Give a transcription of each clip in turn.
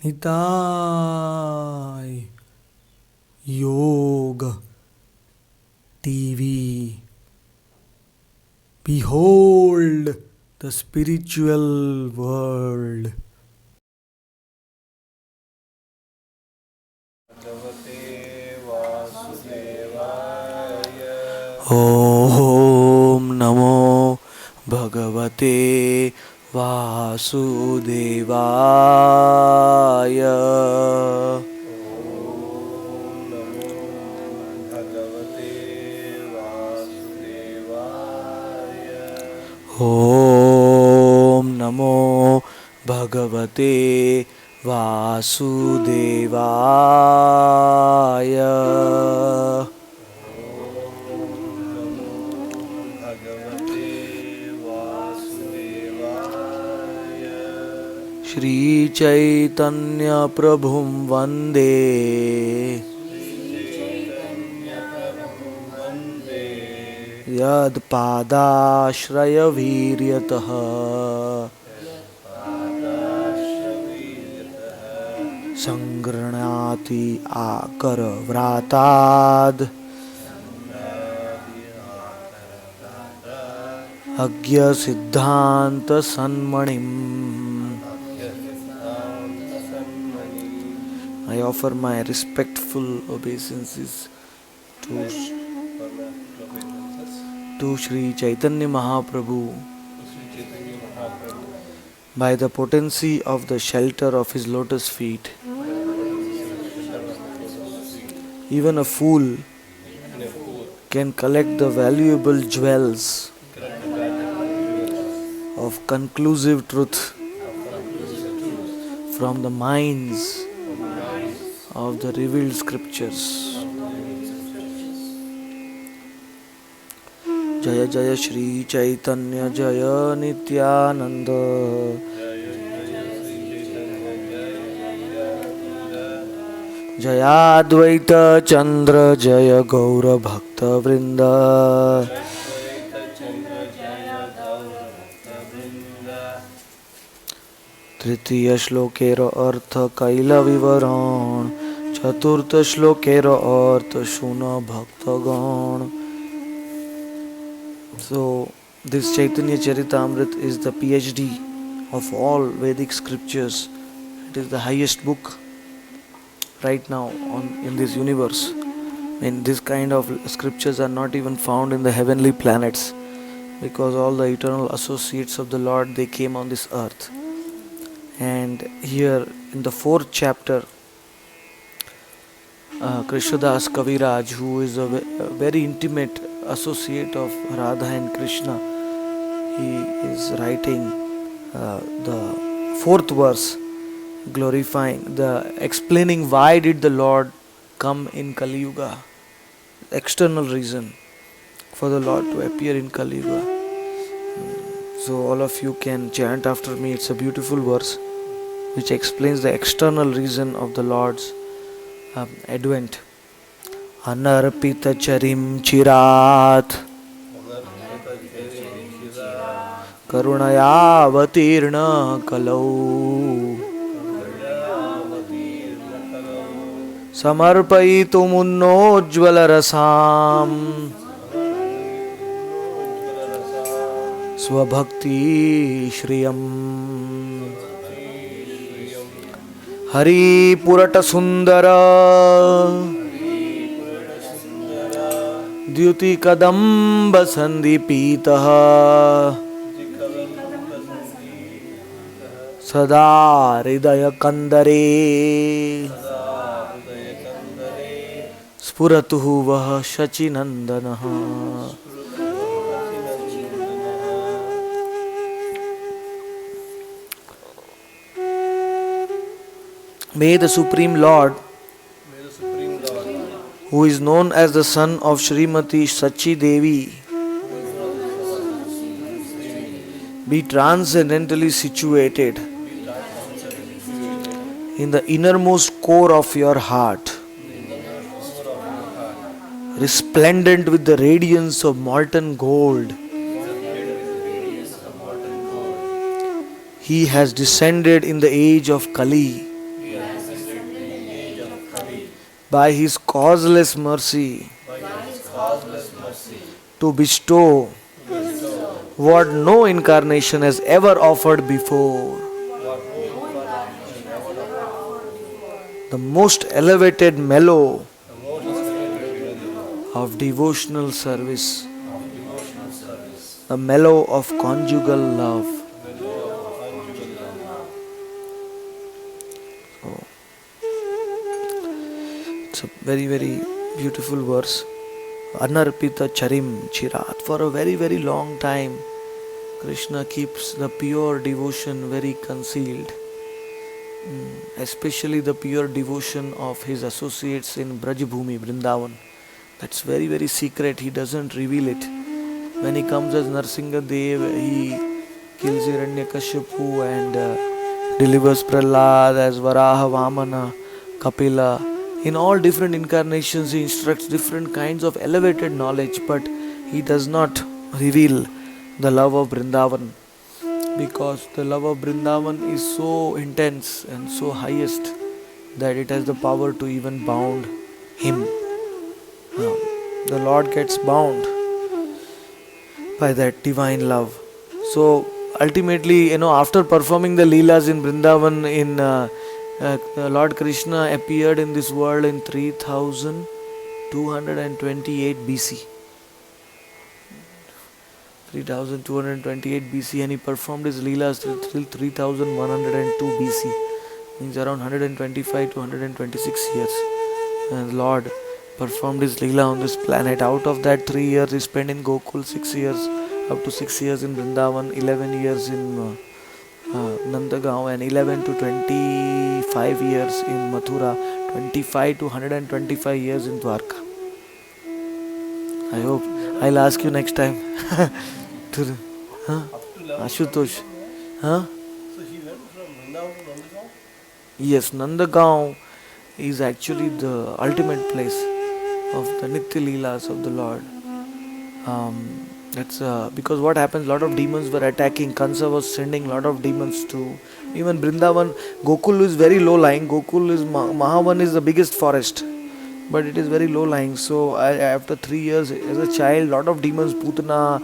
Nitai Yoga TV. Behold the spiritual world. Om Namo Bhagavate Vasudevaya. Om Namo Bhagavate Vasudevaya. Shri Chaitanya Prabhum Vande Yad Padashraya Viryataha Sangranati Akara Vratad Agya Siddhanta Sanmanim. I offer my respectful obeisances to Sri Chaitanya Mahaprabhu by the potency of the shelter of his lotus feet. Even a fool can collect the valuable jewels of conclusive truth from the mines of the revealed scriptures. Jaya Jaya Shri Chaitanya Jaya Nityananda Jaya Advaita Chandra Jaya Gaura Bhakta Vrinda. तृतीय श्लोकेर अर्थ कैल विवरण चतुर्थ श्लोकेर अर्थ सुन भक्तगण. So this Chaitanya Charitamrita is the PhD of all Vedic scriptures. It is the highest book right now in this universe. And this kind of scriptures are not even found in the heavenly planets, because all the eternal associates of the Lord, they came on this earth. And here in the 4th chapter, Krishnadas Kaviraj, who is a very intimate associate of Radha and Krishna, he is writing the 4th verse, explaining why did the Lord come in Kali Yuga, external reason for the Lord to appear in Kali Yuga. So all of you can chant after me. It's a beautiful verse which explains the external reason of the Lord's advent. Anarpita charim chirat karunaya avatirna kalau samarpayitumunojjvala rasam swabhakti shriyam. Hari Purata Sundara Dyuti Kadamba Sandipitaha Sada Hridaya Kandare Spuratuhu Vaha Shachinandanaha. May the Supreme Lord, who is known as the son of Srimati Sachi Devi, be transcendently situated in the innermost core of your heart, resplendent with the radiance of molten gold. He has descended in the age of Kali by His causeless mercy to bestow what no incarnation has ever offered before. The most elevated mellow of devotional service, the mellow of conjugal love. So, it's a very, very beautiful verse. Anarpita charim chirat. For a very, very long time, Krishna keeps the pure devotion very concealed. Especially the pure devotion of his associates in Brajbhumi, Vrindavan. That's very, very secret. He doesn't reveal it. When he comes as Narsinga Dev, he kills Hiranyakashipu and delivers Prahlad as Varaha, Vamana, Kapila. In all different incarnations, he instructs different kinds of elevated knowledge, but he does not reveal the love of Vrindavan, because the love of Vrindavan is so intense and so highest that it has the power to even bound him. The Lord gets bound by that divine love. So ultimately, after performing the Leelas in Vrindavan, Lord Krishna appeared in this world in 3228 BC. 3228 BC, and he performed his Leelas till 3102 BC. Means around 125 to 126 years. And the Lord performed his Leela on this planet. Out of that, 3 years he spent in Gokul, 6 years, up to 6 years in Vrindavan, 11 years in Nandagaon, and 11 to 25 years in Mathura, 25 to 125 years in Dwarka. I hope I'll ask you next time. Ashutosh. Huh? So he went from Vrindavan to Nandagaon? Yes, Nandagaon is actually the ultimate place of the Nitya Leelas of the Lord. That's because what happens, lot of demons were attacking. Kansa was sending lot of demons to even Vrindavan. Gokul is very low lying. Gokul is Mahavan is the biggest forest, but it is very low lying. So after 3 years as a child, lot of demons, Putana,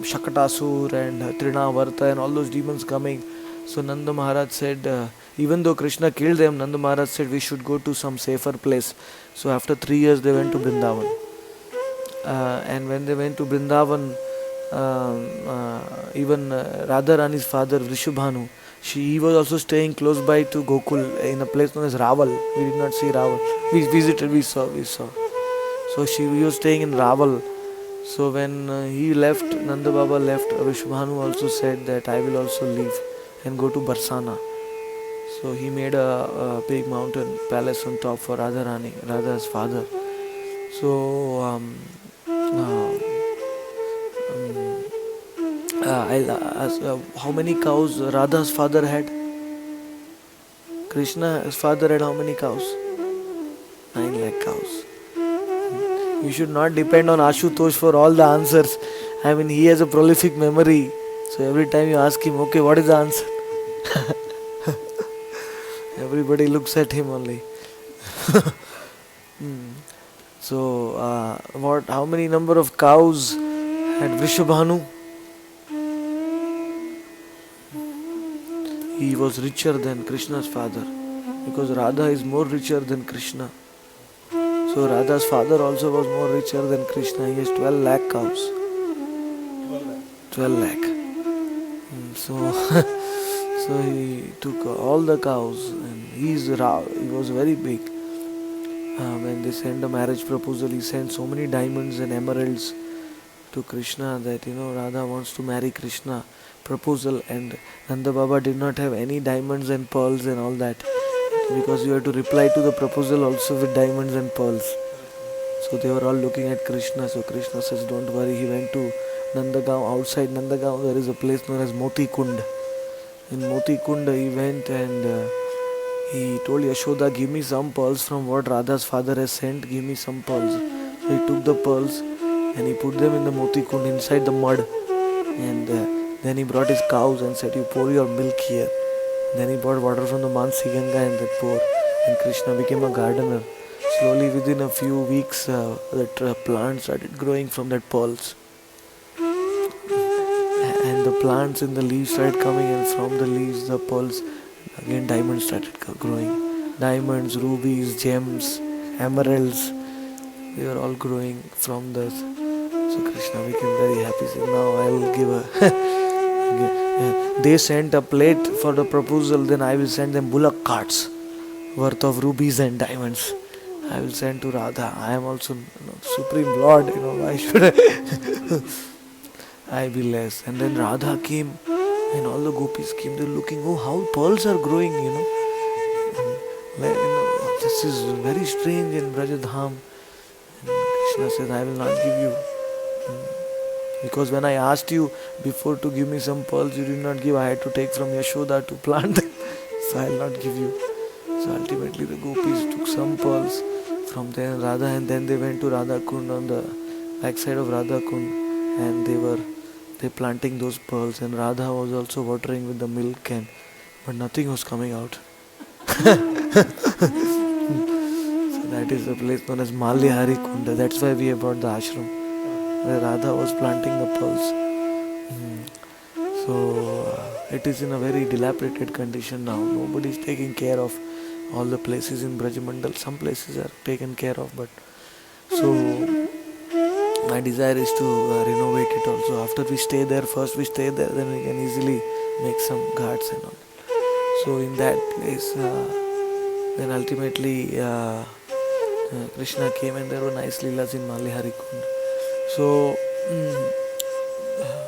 Shakatasur and Trinavarta and all those demons coming. So Nanda Maharaj said, even though Krishna killed them, Nanda Maharaj said we should go to some safer place. So after 3 years they went to Vrindavan. And when they went to Vrindavan, even Radharani's father Vrishabhanu, he was also staying close by to Gokul in a place known as Raval. We did not see Raval. We visited, we saw. So he was staying in Raval. So when he left, Nanda Baba left, Vrishabhanu also said that I will also leave and go to Barsana. So he made a big mountain palace on top for Radharani, Radha's father. So I'll ask, how many cows Radha's father had? Krishna's father had how many cows? 9 lakh cows. You should not depend on Ashutosh for all the answers. I mean, he has a prolific memory. So every time you ask him, okay, what is the answer? Everybody looks at him only. So, how many number of cows had Vrishabhanu? He was richer than Krishna's father, because Radha is more richer than Krishna. So Radha's father also was more richer than Krishna. He has 12 lakh cows. 12 lakh. So he took all the cows, and he was very big. When they sent a marriage proposal, he sent so many diamonds and emeralds to Krishna that Radha wants to marry Krishna. Proposal, and Nanda Baba did not have any diamonds and pearls and all that, because you have to reply to the proposal also with diamonds and pearls. So they were all looking at Krishna. So Krishna says, don't worry. He went to Nandagaon. Outside Nandagaon there is a place known as Moti Kund. In Moti Kund he went and he told Yashoda, give me some pearls from what Radha's father has sent. Give me some pearls. So he took the pearls and he put them in the Moti Kund inside the mud, and then he brought his cows and said, you pour your milk here. Then he brought water from the Mansi Ganga and that pour. and Krishna became a gardener. Slowly, within a few weeks, that plant started growing from that pearls, and the plants in the leaves started coming, and from the leaves, the pearls, again diamonds started growing. Diamonds, rubies, gems, emeralds, they were all growing from this. So Krishna became very happy. Said, now I will give a. They sent a plate for the proposal, then I will send them bullock carts worth of rubies and diamonds. I will send to Radha. I am also Supreme Lord, why should I be less? And then Radha came, and all the gopis came. They're looking, oh, how pearls are growing, this is very strange in Brajadham. And Krishna said, I will not give you. Because when I asked you before to give me some pearls, you did not give. I had to take from Yashoda to plant them. So I will not give you. So ultimately the gopis took some pearls from there Radha, and then they went to Radha Kund on the backside of Radha Kund, and they planting those pearls, and Radha was also watering with the milk, but nothing was coming out. So that is the place known as Malyahari Kunda. That's why we have brought the ashram, where Radha was planting the pearls. So it is in a very dilapidated condition now. Nobody is taking care of all the places in Brajamandal. Some places are taken care of, but so my desire is to renovate it also. After we stay there, first we stay there, then we can easily make some ghats and all. So in that place, then ultimately Krishna came, and there were nice leelas in Malyahari Kund. So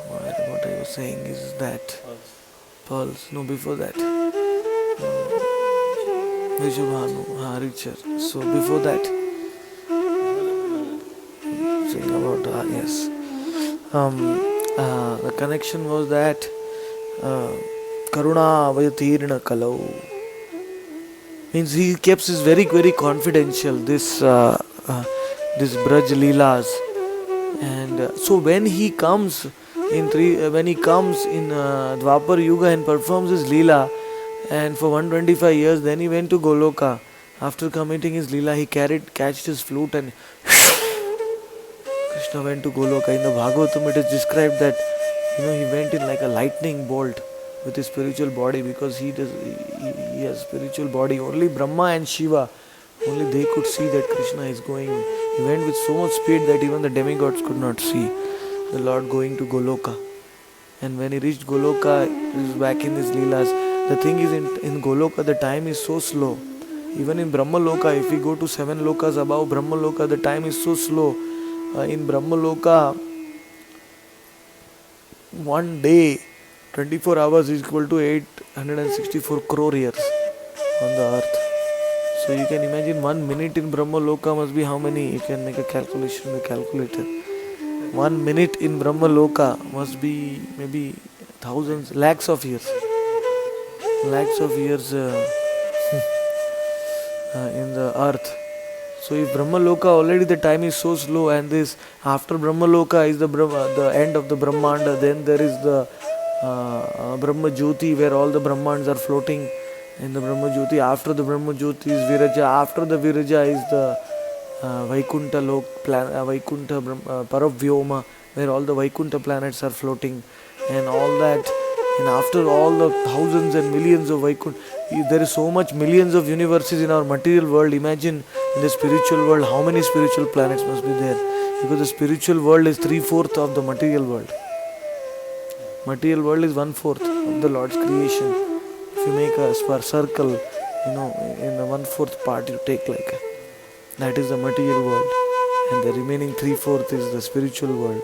what I was saying is that pearls. No, before that, Vishubhanu, Richard. So before that, saying about yes, the connection was that Karuna Vayatirna Kalau means he keeps this very very confidential. This Braj Leelas, and so when he comes in Dwapar Yuga and performs his Leela, and for 125 years, then he went to Goloka. After committing his Leela, he catched his flute, and Krishna went to Goloka. In the Bhagavatam, it is described that he went in like a lightning bolt with his spiritual body, because he has spiritual body. Only Brahma and Shiva, only they could see that Krishna is going. He went with so much speed that even the demigods could not see the Lord going to Goloka. And when he reached Goloka, he was back in his Leelas. The thing is, in Goloka, the time is so slow. Even in Brahma Loka, if we go to 7 lokas above Brahma Loka, the time is so slow. In Brahma Loka, 1 day, 24 hours is equal to 864 crore years on the earth. So you can imagine 1 minute in Brahma Loka must be how many? You can make a calculation with a calculator. 1 minute in Brahma Loka must be maybe thousands, lakhs of years. Lakhs of years in the earth. So if Brahma Loka already the time is so slow, and this after Brahma Loka is the end of the Brahmanda, then there is the Brahma Jyoti, where all the Brahmands are floating in the Brahma Jyoti. After the Brahma Jyoti is Viraja. After the Viraja is the Vaikunta Vaikunta Paravyoma, where all the Vaikunta planets are floating and all that. And after all the thousands and millions of Vaikunta, there is so much millions of universes in our material world. Imagine in the spiritual world how many spiritual planets must be there, because the spiritual world is 3/4 of the material world. Material world is 1/4 of the Lord's creation. If you make a circle, in the 1/4 part you take that is the material world, and the remaining 3/4 is the spiritual world.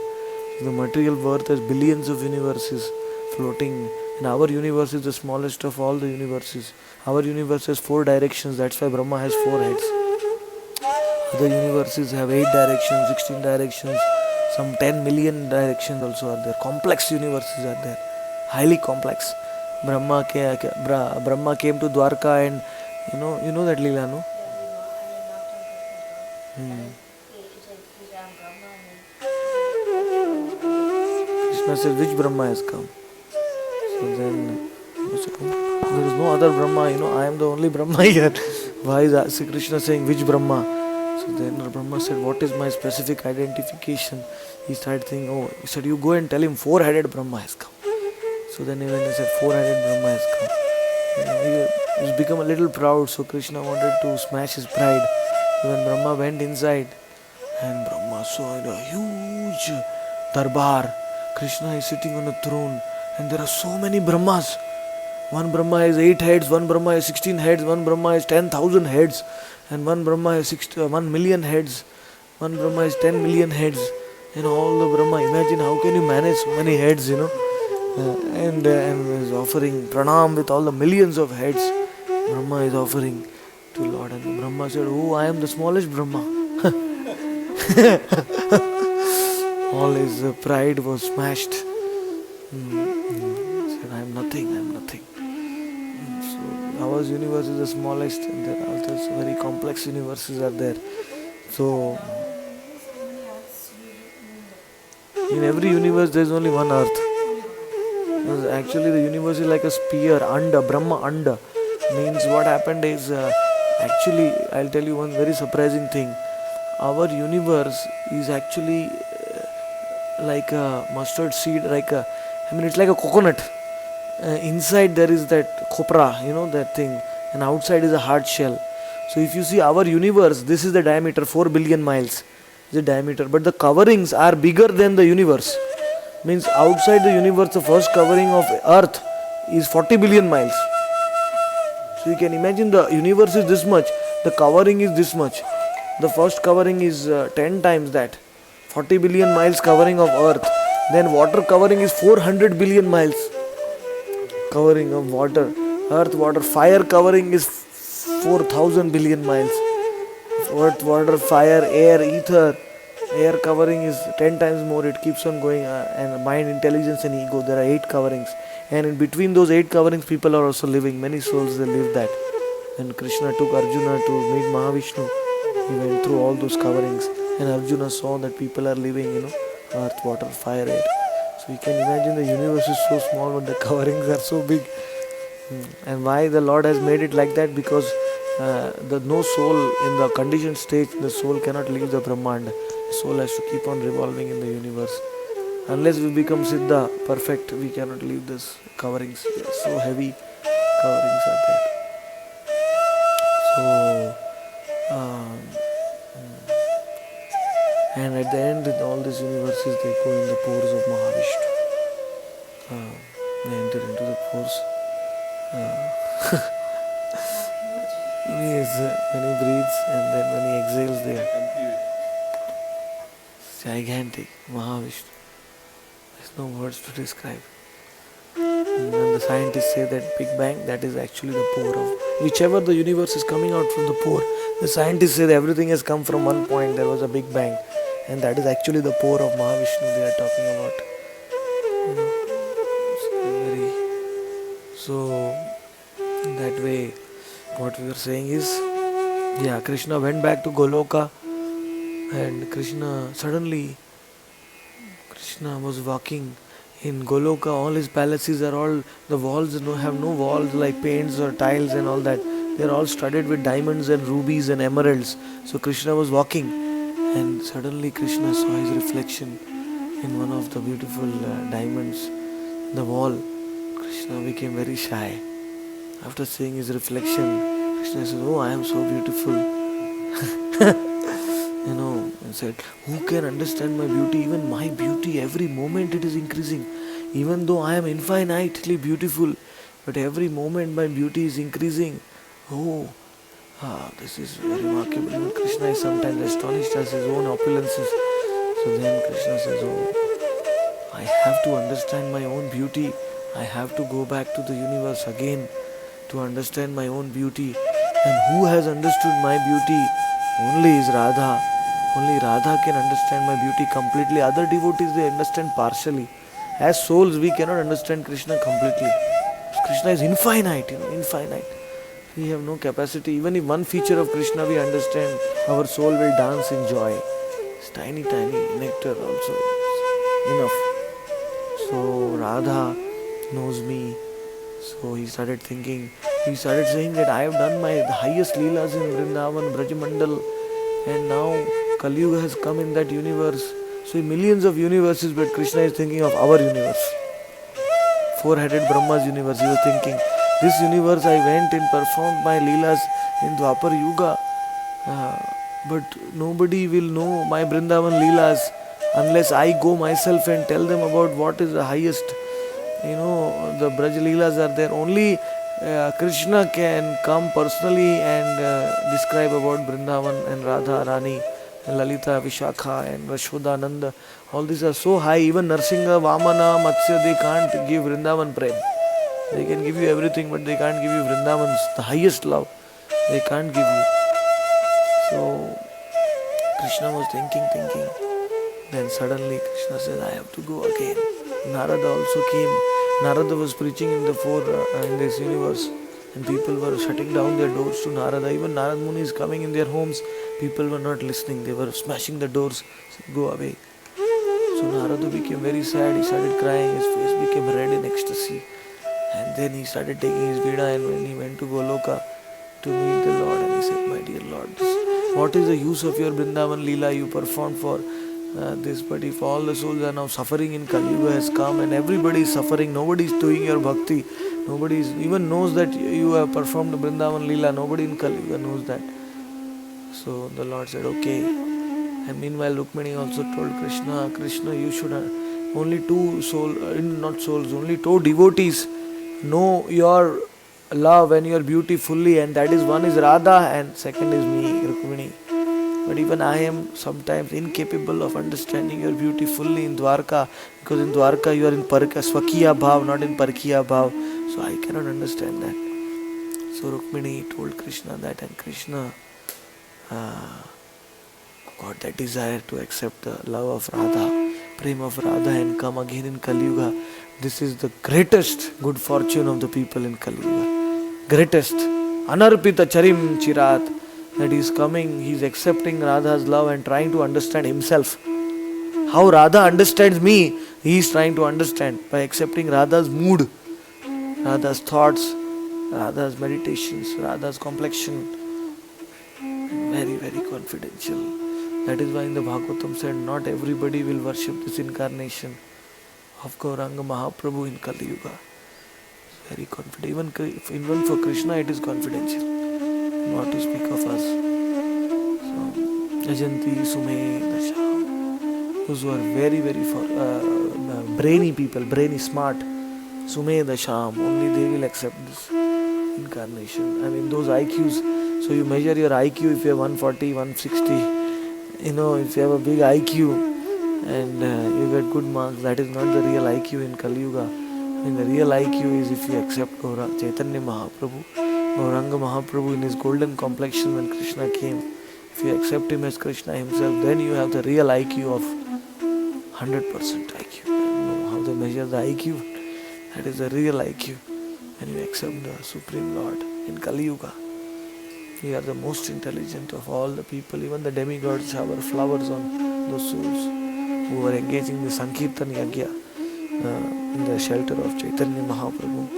The material world has billions of universes floating, and our universe is the smallest of all the universes. Our universe has 4 directions, that's why Brahma has 4 heads. Other universes have 8 directions, 16 directions, some 10 million directions also are there. Complex universes are there, highly complex. Brahma came to Dwarka, and you know that Leela, no? Krishna said, which Brahma has come? So then there is no other Brahma, I am the only Brahma here. Why is Sri Krishna saying which Brahma? So then Brahma said, what is my specific identification? He started thinking, he said, you go and tell him 4-headed Brahma has come. So then when he said 4-headed Brahma has come, he's become a little proud. So Krishna wanted to smash his pride. So when Brahma went inside, and Brahma saw in a huge darbar, Krishna is sitting on a throne, and there are so many Brahmas. One Brahma has 8 heads, one Brahma has 16 heads, one Brahma has 10,000 heads, and one Brahma has 1 million heads, one Brahma has 10 million heads. All the Brahma, imagine how can you manage so many heads, and is offering pranam with all the millions of heads. Brahma is offering to Lord, and Brahma said, I am the smallest Brahma. All his pride was smashed. He said, I am nothing. So our universe is the smallest, and there are also very complex universes are there. So in every universe there is only one earth. Because actually the universe is like a sphere, anda, Brahma anda. Means what happened is, actually I'll tell you one very surprising thing. Our universe is actually like a mustard seed, it's like a coconut. Inside there is that copra, that thing, and outside is a hard shell. So if you see our universe, this is the diameter, 4 billion miles is the diameter, but the coverings are bigger than the universe. Means outside the universe, the first covering of earth is 40 billion miles. So you can imagine the universe is this much, the covering is this much. The first covering is 10 times that, 40 billion miles covering of earth. Then water covering is 400 billion miles covering of water. Earth, water, fire covering is 4,000 billion miles. Earth, water, fire, air, ether. Air covering is 10 times more. It keeps on going. And mind, intelligence and ego. There are 8 coverings. And in between those 8 coverings, people are also living. Many souls, they live that. When Krishna took Arjuna to meet Mahavishnu, he went through all those coverings. And Arjuna saw that people are living, earth, water, fire, air. So you can imagine the universe is so small, but the coverings are so big. And why the Lord has made it like that? Because the no soul in the conditioned state, the soul cannot leave the Brahmanda. The soul has to keep on revolving in the universe. Unless we become Siddha, perfect, we cannot leave this coverings. So heavy coverings are there. So, and at the end, in all these universes, they go in the pores of Mahavishnu. They enter into the pores. When he breathes and then when he exhales, they are gigantic. Mahavishnu. There's no words to describe. And when the scientists say that Big Bang, that is actually the pore of whichever the universe is coming out from the pore. The scientists say that everything has come from one point. There was a Big Bang, and that is actually the pore of Mahavishnu they are talking about. So in that way, what we were saying is, Krishna went back to Goloka, and Krishna was walking in Goloka. All his palaces are all, the walls have no walls like paints or tiles and all that. They are all studded with diamonds and rubies and emeralds. So Krishna was walking, and suddenly Krishna saw his reflection in one of the beautiful diamonds in the wall. Krishna became very shy. After seeing his reflection, Krishna said, I am so beautiful. And said, who can understand my beauty? Even my beauty, every moment it is increasing. Even though I am infinitely beautiful, but every moment my beauty is increasing. This is very remarkable. Even Krishna is sometimes astonished at his own opulences. So then Krishna says, I have to understand my own beauty. I have to go back to the universe again to understand my own beauty. And who has understood my beauty? Only is Radha. Only Radha can understand my beauty completely. Other devotees, they understand partially. As souls, we cannot understand Krishna completely. Krishna is infinite, infinite. We have no capacity. Even if one feature of Krishna we understand, our soul will dance in joy. It's tiny, nectar also. Enough. So Radha knows me. So he started thinking, He started saying that I have done my highest leelas in Vrindavan, Brajamandal, and now Kali Yuga has come in that universe. So millions of universes, but Krishna is thinking of our universe. Four-headed Brahma's universe. He was thinking, this universe I went and performed my leelas in Dwapar Yuga, but nobody will know my Vrindavan leelas unless I go myself and tell them about what is the highest. The Braj leelas are there. Only Krishna can come personally and describe about Vrindavan and Radha Rani and Lalita, Vishakha and Rashoda Nanda. All these are so high. Even Narsingha, Vamana, Matsya, they can't give Vrindavan prem. They can give you everything, but they can't give you Vrindavan's, the highest love. They can't give you. So Krishna was thinking. Then suddenly Krishna says, I have to go again. Narada also came. Narada was preaching in in this universe, and people were shutting down their doors to Narada. Even Narad Muni is coming in their homes. People were not listening. They were smashing the doors. Said, go away. So Narada became very sad. He started crying. His face became red in ecstasy. And then he started taking his Veena, and when he went to Goloka to meet the Lord, and he said, my dear Lord, what is the use of your Vrindavan Leela you performed for this? But if all the souls are now suffering in Kali Yuga has come and everybody is suffering, nobody is doing your bhakti, nobody even knows that you have performed Vrindavan Leela, nobody in Kali Yuga knows that. So the Lord said, okay. And meanwhile Rukmini also told Krishna, you should have only only two devotees know your love and your beauty fully, and that is one is Radha and second is me, Rukmini. But even I am sometimes incapable of understanding your beauty fully in Dwarka, because in Dwarka you are in Swakiya Bhav, not in Parkiya Bhav. So I cannot understand that. So Rukmini told Krishna that, and Krishna got that desire to accept the love of Radha, prema of Radha, and come again in Kali Yuga. This is the greatest good fortune of the people in Kali Yuga. Greatest. Anarpita charim chirat. That he is coming, he is accepting Radha's love and trying to understand himself. How Radha understands me, he is trying to understand by accepting Radha's mood, Radha's thoughts, Radha's meditations, Radha's complexion. Very, very confidential. That is why in the Bhagavatam said, not everybody will worship this incarnation of Gauranga Mahaprabhu in Kali Yuga. Very confident. Even for Krishna it is confidential. Not to speak of us. So, Ajanti, Sume, Dasha. Those who are very, very brainy people, brainy, smart. Sume, Dasham. Only they will accept this incarnation. I mean, those IQs. So you measure your IQ if you have 140, 160. If you have a big IQ and you get good marks, that is not the real IQ in Kali Yuga. I mean, the real IQ is if you accept Chaitanya Mahaprabhu. Gauranga Mahaprabhu in his golden complexion when Krishna came. If you accept him as Krishna himself, then you have the real IQ of 100% IQ. I don't know how they measure the IQ. That is the real IQ. When you accept the Supreme Lord in Kali Yuga, you are the most intelligent of all the people. Even the demigods shower flowers on those souls who are engaging in the Sankirtan Yagya in the shelter of Chaitanya Mahaprabhu.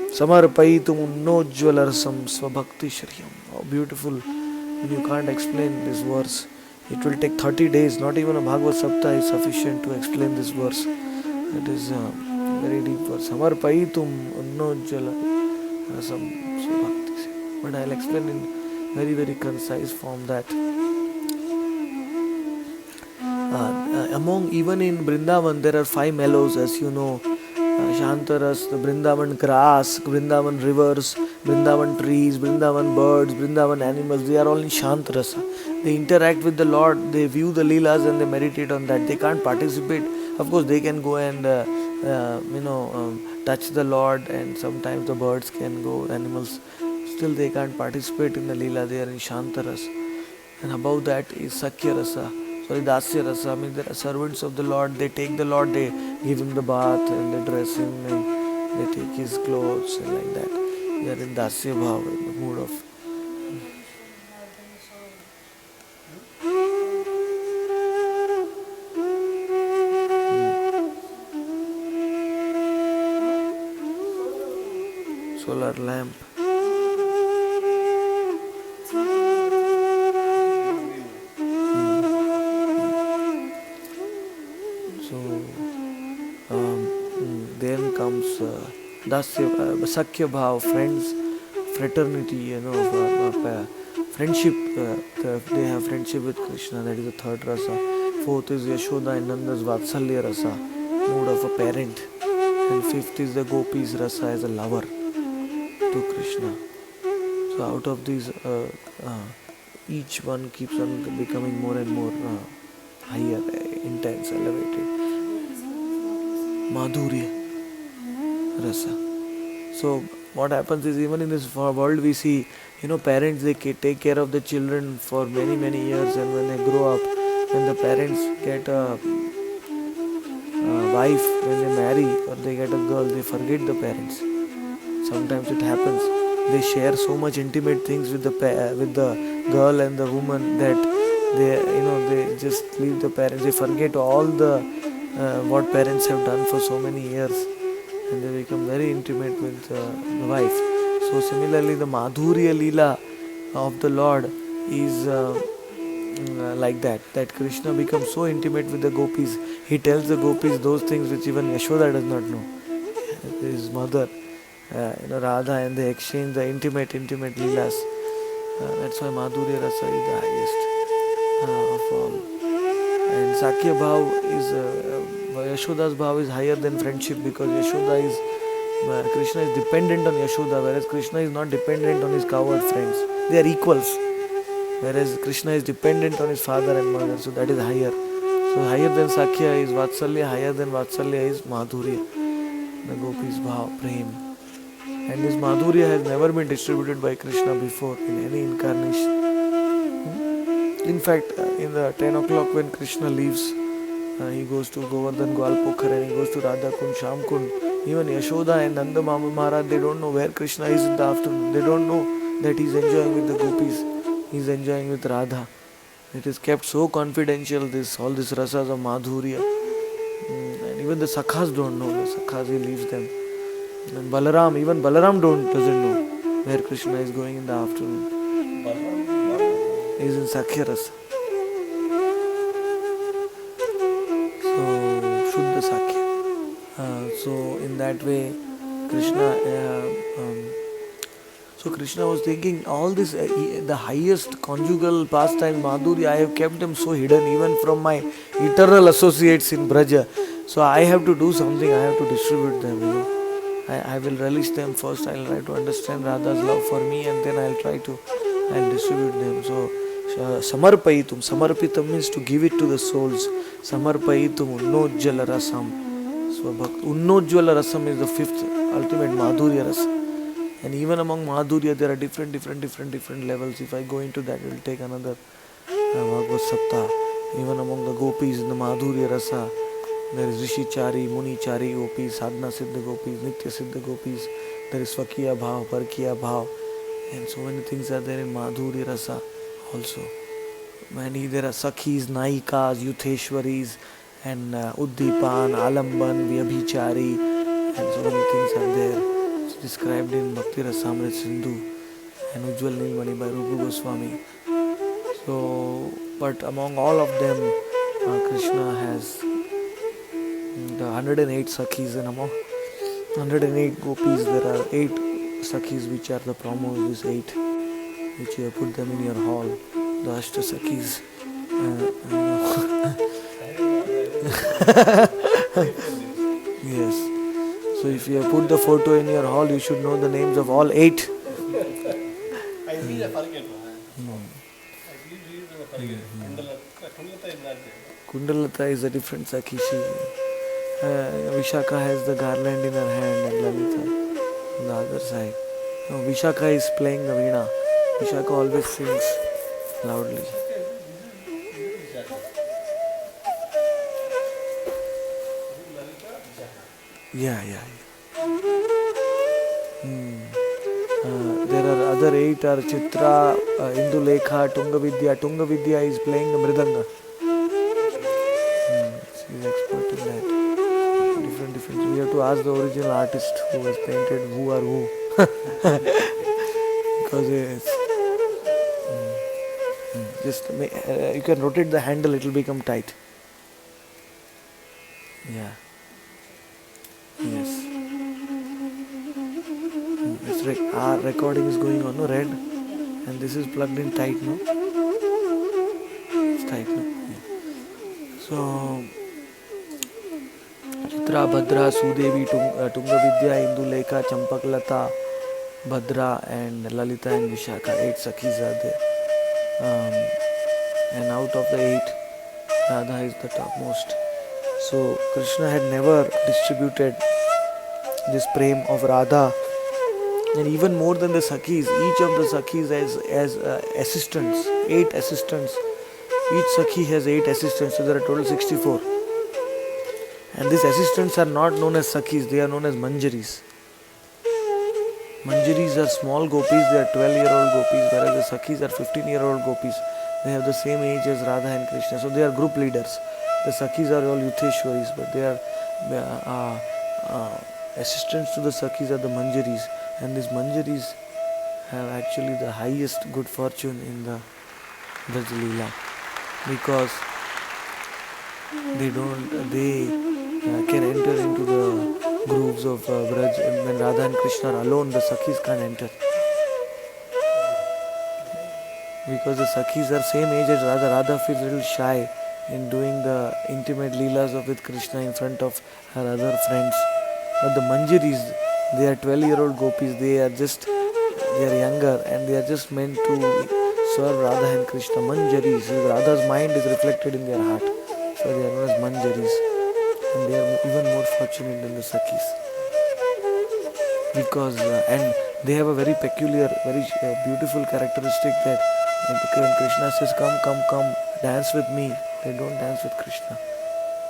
Samarpaitum unnojvalarasam svabhakti shriyam. How beautiful. When you can't explain this verse, it will take 30 days. Not even a Bhagavad Sapta is sufficient to explain this verse. It is a very deep verse. Samarpaitum unnojvalarasam svabhakti. But I'll explain in very, very concise form that even in Vrindavan there are 5 mellows, as you know. Shantaras, the Vrindavan grass, Vrindavan rivers, Vrindavan trees, Vrindavan birds, Vrindavan animals, they are all in Shantarasa. They interact with the Lord, they view the Leelas and they meditate on that. They can't participate. Of course, they can go and touch the Lord, and sometimes the birds can go, animals. Still they can't participate in the Leela, they are in Shantarasa. And above that is Sakya Rasa. Dasya Rasa, I mean there are servants of the Lord, they take the Lord, they give him the bath and they dress him and they take his clothes and like that. They are in Dasya Bhav, in the mood of solar lamp. Dasya, Sakya Bhav, friends, fraternity, friendship. They have friendship with Krishna. That is the third rasa. Fourth is Yashoda and Nanda's Vatsalya rasa, mood of a parent. And fifth is the Gopis rasa as a lover to Krishna. So out of these, each one keeps on becoming more and more higher, intense, elevated. Madhurya rasa. So what happens is, even in this world we see, parents, they take care of the children for many years, and when they grow up, when the parents get a wife, when they marry or they get a girl, they forget the parents. Sometimes it happens. They share so much intimate things with the girl and the woman that they just leave the parents. They forget all the what parents have done for so many years, and they become very intimate with the wife. So similarly, the Madhurya Leela of the Lord is like that Krishna becomes so intimate with the gopis. He tells the gopis those things which even Yashoda does not know. His mother, Radha, and they exchange the intimate leelas. That's why Madhurya Rasa is the highest of all. And Sakya Bhav is Yashoda's Bhav is higher than friendship, because Krishna is dependent on Yashoda, whereas Krishna is not dependent on his cowherd friends. They are equals, whereas Krishna is dependent on his father and mother, so that is higher. So higher than Sakya is Vatsalya, higher than Vatsalya is Madhurya, the Gopis Bhav, Prem. And this Madhurya has never been distributed by Krishna before in any incarnation. In fact, in the 10 o'clock when Krishna leaves, he goes to Govardhan Gwalpokhar and he goes to Radha Kund, Sham Kund. Even Yashoda and Nanda Mama Maharaj, they don't know where Krishna is in the afternoon. They don't know that he's enjoying with the gopis. He's enjoying with Radha. It is kept so confidential, all these rasas of Madhurya. And even the Sakhas don't know. The Sakhas, he leaves them. And Balaram, even Balaram doesn't know where Krishna is going in the afternoon. He is in Sakya Rasa. So, Shuddha Sakya. So in that way, Krishna was thinking, all this, the highest conjugal pastime, Madhurya, I have kept them so hidden even from my eternal associates in Braja. So I have to do something, I have to distribute them, I will relish them first, I will try to understand Radha's love for me, and then I will distribute them. So Samarpayitum, Samarpitam means to give it to the souls. Samarpayitum Unnojjala Rasam. So Unnojjala Rasam is the fifth ultimate Madhurya Rasa. And even among Madhurya there are different levels. If I go into that, it will take another Bhagavad Saptah. Even among the gopis in the Madhurya Rasa, there is Rishi Chari, Muni Chari gopis, Sadhana Siddha gopis, Nitya Siddha gopis. There is Swakiya Bhav, Parkiya Bhav, and so many things are there in Madhurya Rasa also. There are Sakhis, Naikas, Yutheshwaris, and Uddipan, Alamban, Vyabhichari, and so many things are there. It's described in Bhakti Sindhu and Ujjwal Nilmani by Rupa Goswami. So, but among all of them, Krishna has the 108 Sakhis, and among 108 gopis, there are 8 Sakhis which are the promos, these 8, which you have put them in your hall, the Ashta Sakhis. Yes. So if you have put the photo in your hall, you should know the names of all 8. I forget. Kundalata is a different Sakhi. Vishaka has the garland in her hand, and Lalita on the other side. No, Vishaka is playing the veena. Vishaka always sings loudly. Yeah. There are other 8 are Chitra, Indulekha, Tungavidya. Tungavidya is playing the mridanga. She is expert in that. Different. We have to ask the original artist who has painted who are who. Because it's you can rotate the handle, it will become tight. Yeah. Yes. our recording is going on, no, red, and this is plugged in tight, no? It's tight, no? Yeah. So, Chitra, Bhadra, Sudevi, Tunga Vidya, Indulekha, Champaklata, Bhadra, and Lalita and Vishaka. 8 Sakhis are there. And out of the 8, Radha is the topmost. So Krishna had never distributed this prem of Radha, and even more than the Sakhis, each of the Sakhis has assistants, 8 assistants. Each Sakhi has 8 assistants, so there are total 64. And these assistants are not known as Sakhis, they are known as Manjaris. Manjaris are small gopis, they are 12-year-old gopis, whereas the Sakhis are 15-year-old gopis. They have the same age as Radha and Krishna, so they are group leaders. The Sakhis are all Yutheshwaris, but they are assistants to the Sakhis are the Manjaris. And these Manjaris have actually the highest good fortune in the Braj Leela, because they can enter into the grooves of Braj, and when Radha and Krishna are alone, the Sakhis can't enter. Because the Sakhis are same age as Radha. Radha feels a little shy in doing the intimate Leelas with Krishna in front of her other friends. But the Manjaris, they are 12-year-old gopis, they are younger, and they are just meant to serve Radha and Krishna. Manjaris, Radha's mind is reflected in their heart. So they are known as Manjaris. And they are even more fortunate than the Sakhis. Because, and they have a very peculiar, very beautiful characteristic that when Krishna says, come, dance with me, they don't dance with Krishna.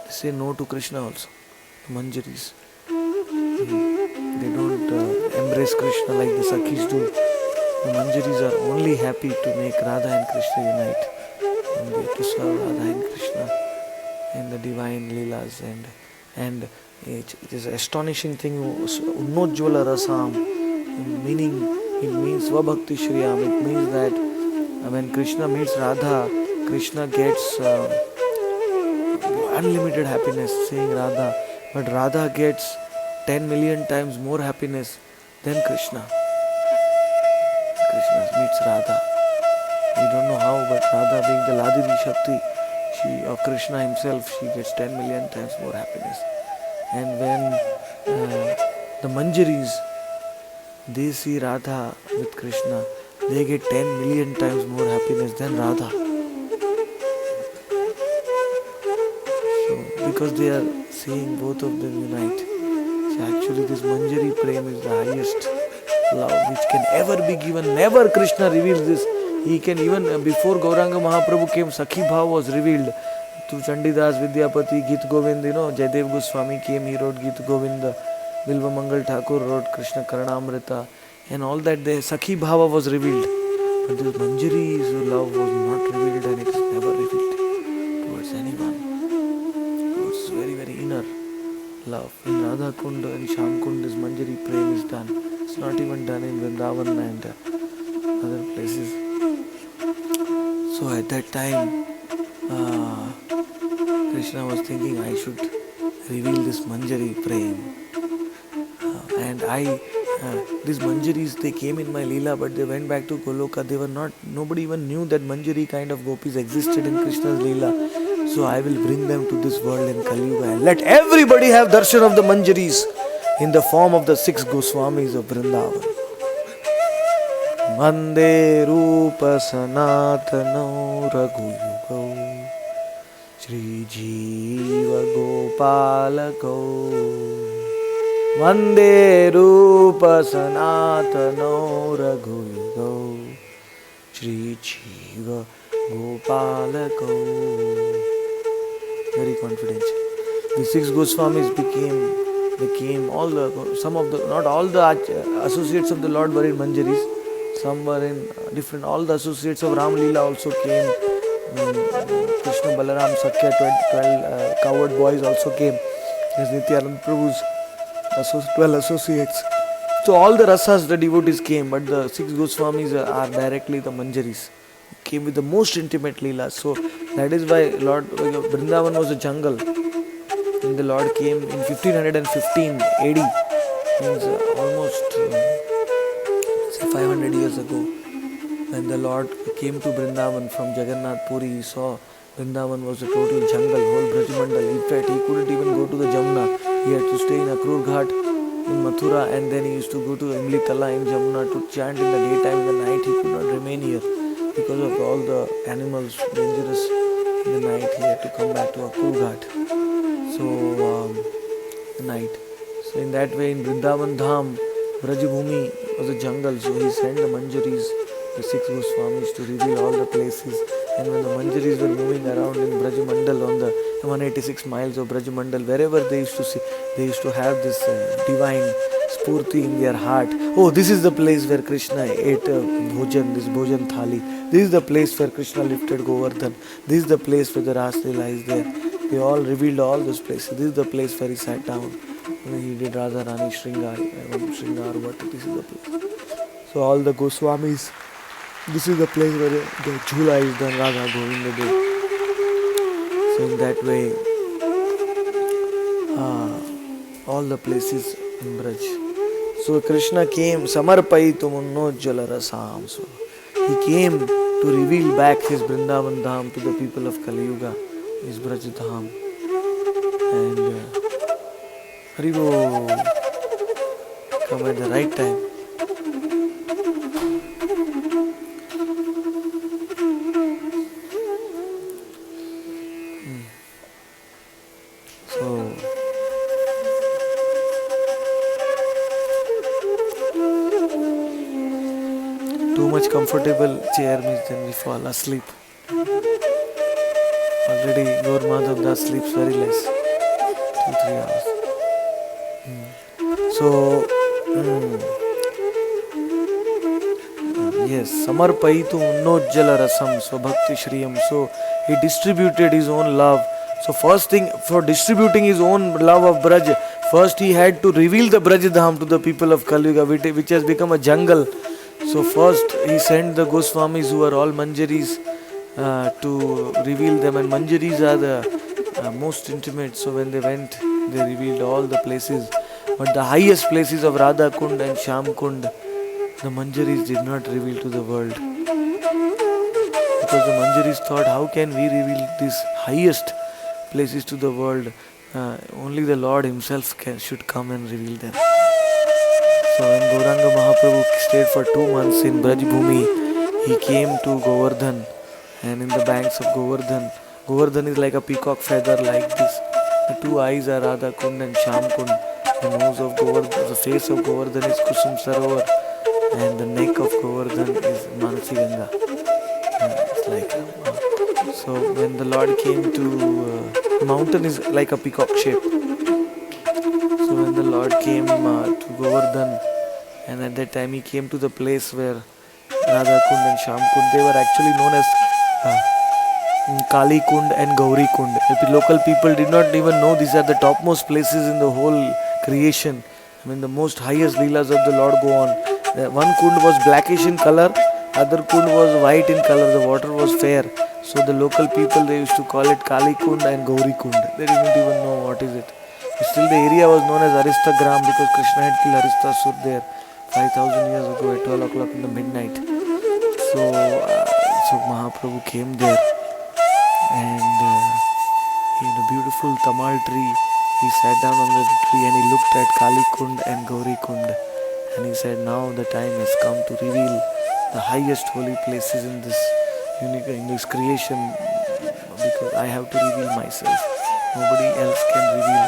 They say no to Krishna also. The Manjaris. They don't embrace Krishna like the Sakhis do. The Manjaris are only happy to make Radha and Krishna unite. And they to serve Radha and Krishna in the divine Leelas. And it is an astonishing thing. Unnojjvala rasam. Meaning, it means Svabhakti Shriyam. It means that when Krishna meets Radha, Krishna gets unlimited happiness, saying Radha. But Radha gets 10 million times more happiness than Krishna. Krishna meets Radha. We don't know how, but Radha being the Ladini Shakti of Krishna himself, she gets 10 million times more happiness. And when the Manjaris, they see Radha with Krishna, they get 10 million times more happiness than Radha. So, because they are seeing both of them unite. So actually this Manjari Prem is the highest love which can ever be given. Never Krishna reveals this. He can even, before Gauranga Mahaprabhu came, Sakhi Bhav was revealed. Through Chandidas, Vidyapati, Git Govind, Jaidev Goswami came, he wrote Git Govind. Bilva Mangal Thakur wrote Krishna Karanamrita. And all that, the Sakhi Bhava was revealed. But this Manjari's love was not revealed, and it is never revealed towards anyone. It's very, very inner love. In Radha Kund and Sham Kund, this Manjari Prem is done. It's not even done in Vrindavan and other places. So at that time, Krishna was thinking, I should reveal this Manjari Prem. And these Manjaris, they came in my Leela, but they went back to Goloka. They were not, nobody even knew that Manjari kind of gopis existed in Krishna's Leela. So I will bring them to this world in Kali Yuga and let everybody have darshan of the Manjaris in the form of the 6 Goswamis of Vrindavan. Mande Rupa Sanatano Raghuyugo Shri Jiva Gopalako Mande Rupa Sanatano Raghuyugo Shri Jiva Gopalako. Very confident. The 6 Goswamis became all not all the associates of the Lord were in Manjaris. Some were in different, all the associates of Ram Leela also came. Krishna, Balaram, Sakya, 12 coward boys also came. There's Nityanand Prabhu's 12 associates. So all the rasas, the devotees came, but the 6 Goswamis are directly the Manjaris. Came with the most intimate Leela. So that is why Lord Vrindavan was a jungle. And the Lord came in 1515 AD. Means almost 500 years ago. When the Lord came to Vrindavan from Jagannath Puri, he saw Vrindavan was a total jungle, whole Brajmandal. In fact, he couldn't even go to the Jamuna. He had to stay in Akrur Ghat in Mathura, and then he used to go to Imli Tala in Jamuna to chant in the daytime. In the night, he could not remain here because of all the animals dangerous in the night. He had to come back to Akrur Ghat. So, the night. So, in that way, in Vrindavan Dham, Brajabhumi was a jungle. So, he sent the Manjaris, the 6 Goswamis, to reveal all the places. And when the Manjaris were moving around in Brajamandal on the 186 miles of Brajamandal, wherever they used to see, they used to have this divine spurti in their heart. Oh, this is the place where Krishna ate bhojan, this bhojan thali. This is the place where Krishna lifted Govardhan. This is the place where the Rasleela is there. They all revealed all those places. This is the place where he sat down. He did Radha Rani Shringar, but this is the place. So all the Goswamis, this is the place where the Jhula is done, Radha Govinda Day. So in that way, all the places in Braj. So Krishna came, Samarpaitu Munnojjala Rasam. So he came to reveal back his Vrindavan Dham to the people of Kali Yuga, his Braj Dham. And Haribo come at the right time. So too much comfortable chair means then we fall asleep. Already Gaur Madhav Das sleeps very less, 2-3 hours. So yes, Samarpaitu Unnojjala Rasam Swabhakti Shriyam. So he distributed his own love. So first thing, for distributing his own love of Braj, first he had to reveal the Braj Dham to the people of Kali Yuga, which has become a jungle. So first he sent the Goswamis, who are all Manjaris, to reveal them, and Manjaris are the most intimate. So when they went, they revealed all the places. But the highest places of Radha Kund and Sham Kund, the Manjaris did not reveal to the world. Because the Manjaris thought, how can we reveal these highest places to the world? Only the Lord himself should come and reveal them. So when Gauranga Mahaprabhu stayed for 2 months in Braj Bhumi, he came to Govardhan, and in the banks of Govardhan, Govardhan is like a peacock feather like this. The 2 eyes are Radha Kund and Sham Kund. The nose of Govardhan, the face of Govardhan is Kusum Sarovar, and the neck of Govardhan is Manasi Ganga. It's like so when the Lord came to the mountain is like a peacock shape. So when the Lord came to Govardhan, and at that time he came to the place where Radha Kund and Sham Kund, they were actually known as Kali Kund and Gauri Kund. The local people did not even know these are the topmost places in the whole creation. I mean, the most highest leelas of the Lord go on. One kund was blackish in color, other kund was white in color. The water was fair. So the local people, they used to call it Kali Kund and Gauri Kund. They didn't even know what is it. But still the area was known as Aristagram because Krishna had killed Aristasur there 5,000 years ago at 12 o'clock in the midnight. So Mahaprabhu came there, and in a beautiful tamal tree, he sat down on the tree and he looked at Kali Kund and Gauri Kund, and he said, now the time has come to reveal the highest holy places in this creation, because I have to reveal myself. Nobody else can reveal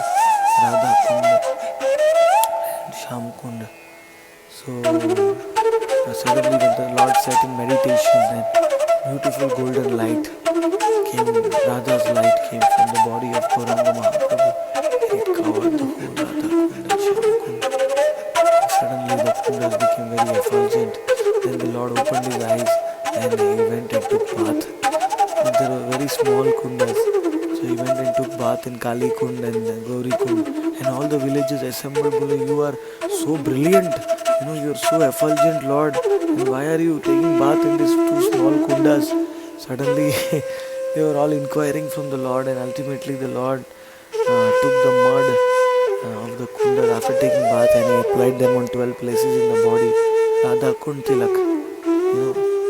Radha Kund and Sham Kund. So suddenly when the Lord sat in meditation, and beautiful golden light came, Radha's light came from the body of Gauranga Mahaprabhu. It covered the whole Radha Kund and Sham Kund. Suddenly the kundas became very effulgent. Then the Lord opened his eyes and he went and took bath. And there were very small kundas. So he went and took bath in Kali Kund and Gauri Kund. And all the villagers assembled, you are so brilliant. You are so effulgent, Lord. And why are you taking bath in these 2 small kundas? Suddenly they were all inquiring from the Lord, and ultimately the Lord took the mud of the kundas after taking bath, and he applied them on 12 places in the body. Radha Kund Tilak.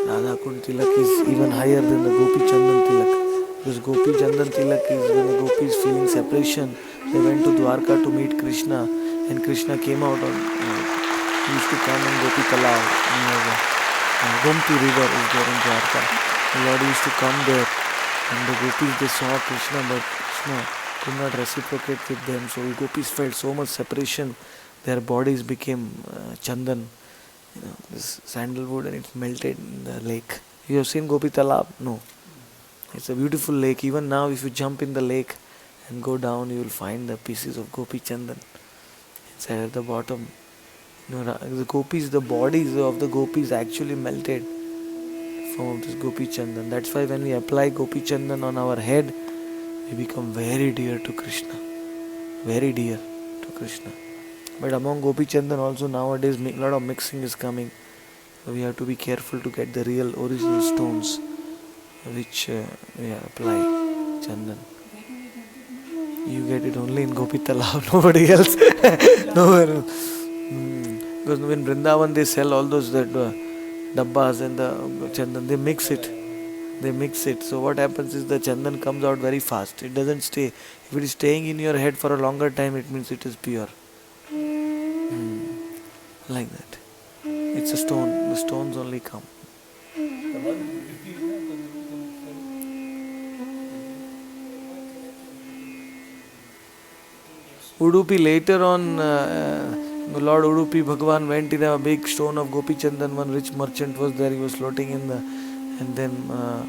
Radha Kund Tilak is even higher than the Gopi Chandan Tilak. Because Gopi Chandan Tilak is when the gopis feeling separation, they went to Dwarka to meet Krishna, and Krishna came out on. He used to come in Gopi Talab, near the Gomti river is there in Dwarka. The Lord used to come there, and the gopis they saw Krishna, but Krishna could not reciprocate with them. So the gopis felt so much separation, their bodies became chandan, this sandalwood, and it melted in the lake. You have seen Gopi Talab? No. It's a beautiful lake. Even now, if you jump in the lake and go down, you will find the pieces of Gopi Chandan inside at the bottom. The gopis, the bodies of the gopis actually melted from this Gopi Chandan. That's why when we apply Gopi Chandan on our head, we become very dear to Krishna. Very dear to Krishna. But among Gopi Chandan also nowadays a lot of mixing is coming. So we have to be careful to get the real original stones which we apply Chandan. You get it only in Gopi Talab, nobody else. Nowhere else. Because in Vrindavan they sell all those dabbas and the Chandan, they mix it. They mix it. So what happens is the Chandan comes out very fast. It doesn't stay. If it is staying in your head for a longer time, it means it is pure. Like that. It's a stone. The stones only come. Udupi later on, Lord Udupi Bhagwan went in a big stone of Gopi Chandan. One rich merchant was there. He was floating in the, and then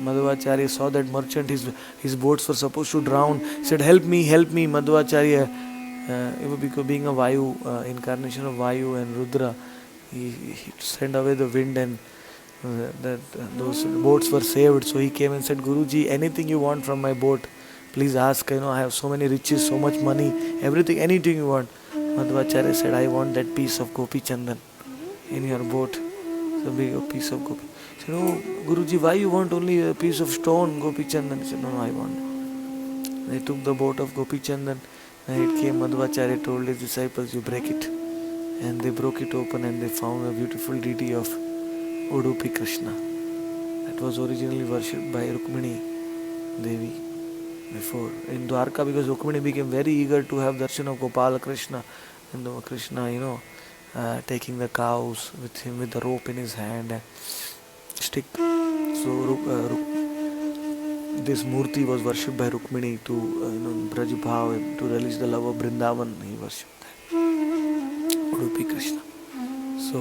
Madhvacharya saw that merchant. His boats were supposed to drown. He said, "Help me, help me." Madhvacharya, being a Vayu, incarnation of Vayu and Rudra, he sent away the wind, and those boats were saved. So he came and said, "Guruji, anything you want from my boat, please ask. I have so many riches, so much money, everything, anything you want." Madhvacharya said, "I want that piece of Gopi Chandan in your boat." So big piece of Gopi. He said, "Oh, Guruji, why you want only a piece of stone, Gopi Chandan?" He said, "No, I want." They took the boat of Gopi Chandan. When it came, Madhvacharya told his disciples, "You break it." And they broke it open and they found a beautiful deity of Udupi Krishna. That was originally worshipped by Rukmini Devi before. In Dwarka, because Rukmini became very eager to have darshan of Gopala Krishna. And Krishna, taking the cows with him with the rope in his hand and stick. So this murti was worshipped by Rukmini to Braj Bhav, to release the love of Vrindavan. He worshipped that Udupi Krishna. So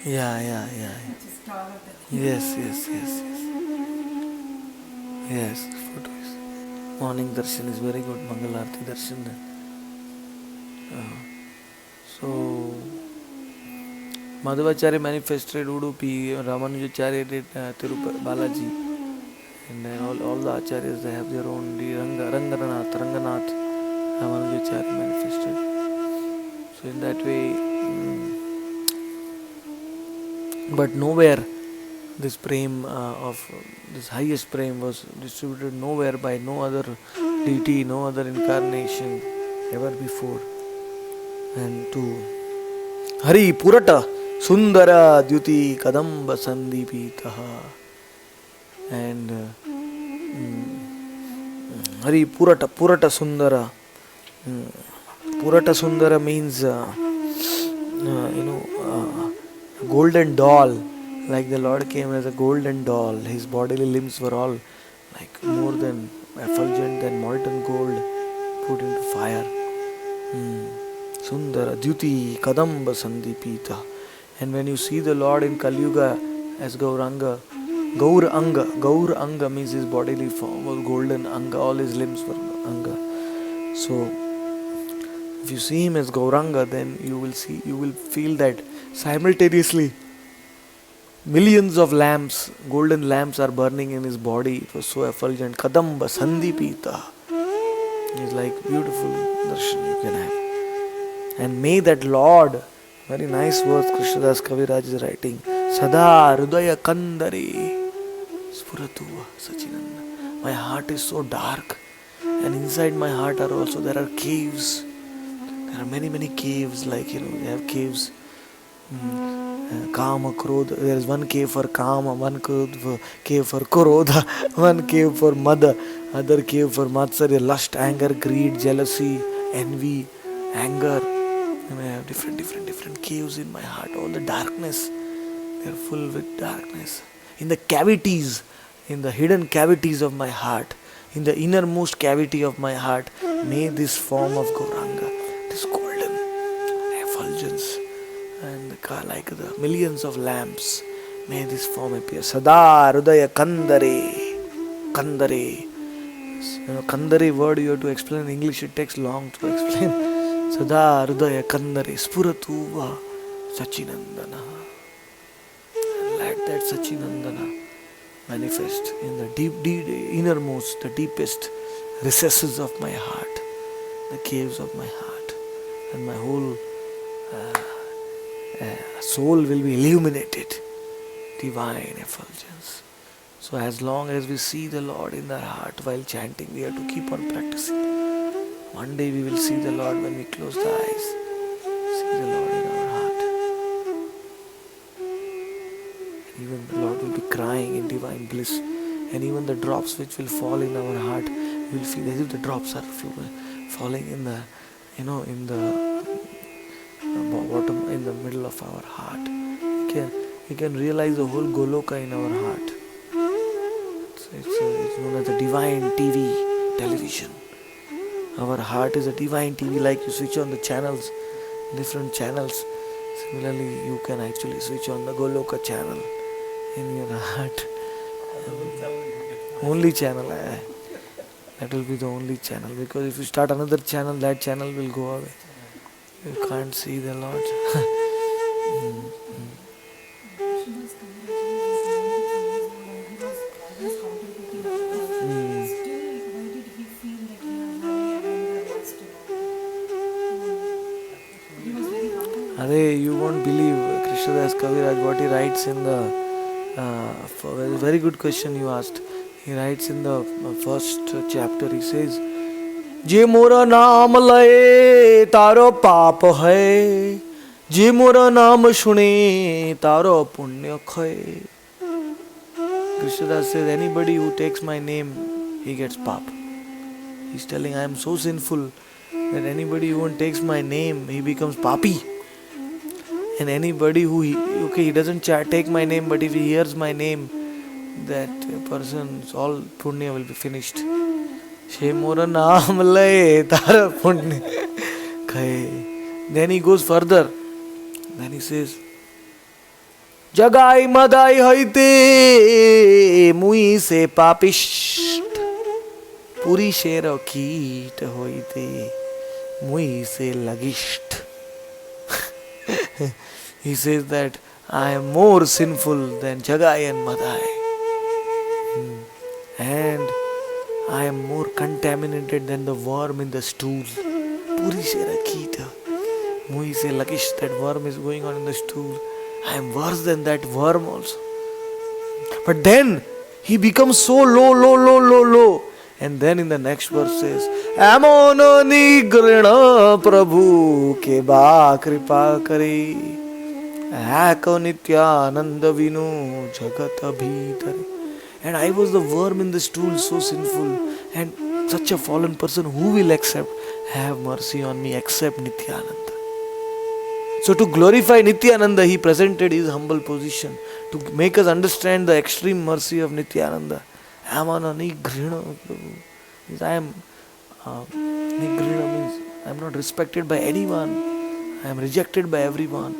yeah. Yes. Yes, photo is. Morning darshan is very good. Mangal Arati darshan. So Madhvacharya manifested Udupi, Ramanujacharya did Tirupati Balaji, and then all the acharyas, they have their own Ranganath, Ramanujacharya manifested. So in that way, but nowhere this prem of this highest prem was distributed nowhere by no other deity, no other incarnation ever before. And to Hari Purata Sundara Dyuti Kadamba Sandipitaha, and Hari Purata Sundara. Purata Sundara means golden doll. Like the Lord came as a golden doll. His bodily limbs were all like more than effulgent than molten gold put into fire. Sundara Dyuti Kadamba Sandipita. And when you see the Lord in Kali Yuga as Gauranga means his bodily form was golden Anga, all his limbs were Anga. So if you see him as Gauranga, then you will feel that simultaneously millions of lamps, golden lamps are burning in his body. It was so effulgent. Kadamba Sandipita. It's like beautiful darshan you can have. And may that Lord, very nice words Krishnadas Kaviraj is writing, Sada Hridaya Kandari Spuratu Sachinanda. My heart is so dark, and inside my heart there are caves. There are many caves, they have caves. Kama Krodha. There is one cave for Kama, one cave for Krodha, one cave for Mada, other cave for Matsarya, lust, anger, greed, jealousy, envy, anger. And I have different caves in my heart. All the darkness, they are full with darkness. In the cavities, in the hidden cavities of my heart, in the innermost cavity of my heart, may this form of Gauranga, this golden effulgence, and like the millions of lamps, may this form appear. Sada Rudaya Kandare. Kandare word you have to explain in English, it takes long to explain. Sada Rudaya Kandare Spuratuva Sachinandana. Let that Sachinandana manifest in the deep, innermost, the deepest recesses of my heart, the caves of my heart, and my whole soul will be illuminated. Divine effulgence. So as long as we see the Lord in our heart while chanting, we have to keep on practicing. One day we will see the Lord when we close the eyes. See the Lord in our heart. Even the Lord will be crying in divine bliss. And even the drops which will fall in our heart, we will feel as if the drops are falling in the, in the bottom, in the middle of our heart. We can realize the whole Goloka in our heart. It's known as the divine TV, television. Our heart is a divine TV, like you switch on the channels, different channels. Similarly, you can actually switch on the Goloka channel in your heart. Only channel. That will be the only channel, because if you start another channel, that channel will go away. You can't see the Lord. You won't believe Krishnadas Kaviraj what he writes in the very good question you asked. He writes in the first chapter, he says, Je mora naam laye taro paap hai, je mora naam shune taro punya khaye. Krishnadas says, anybody who takes my name, he gets paap. He's telling, I am so sinful that anybody who takes my name, he becomes papi. And anybody who, he doesn't take my name, but if he hears my name, that person's all punya will be finished. Shemora naam laye tara punya khaye. Then he goes further. Then he says, Jagai madai hoite mui se papisht puri shera keet hoite mui se lagisht. He says that I am more sinful than Jagai and Madai. And I am more contaminated than the worm in the stool. Puri shera kita. Mui se lagish, that worm is going on in the stool. I am worse than that worm also. But then he becomes so low. And then in the next verse says, Amono nigrina prabhu ke ba kripa kare. Ako nityananda vinu jagata bhitare. And I was the worm in the stool, so sinful and such a fallen person. Who will accept? Have mercy on me, accept Nityananda. So to glorify Nityananda, he presented his humble position to make us understand the extreme mercy of Nityananda. Amana nigrina prabhu. I am nigrina means I am not respected by anyone. I am rejected by everyone.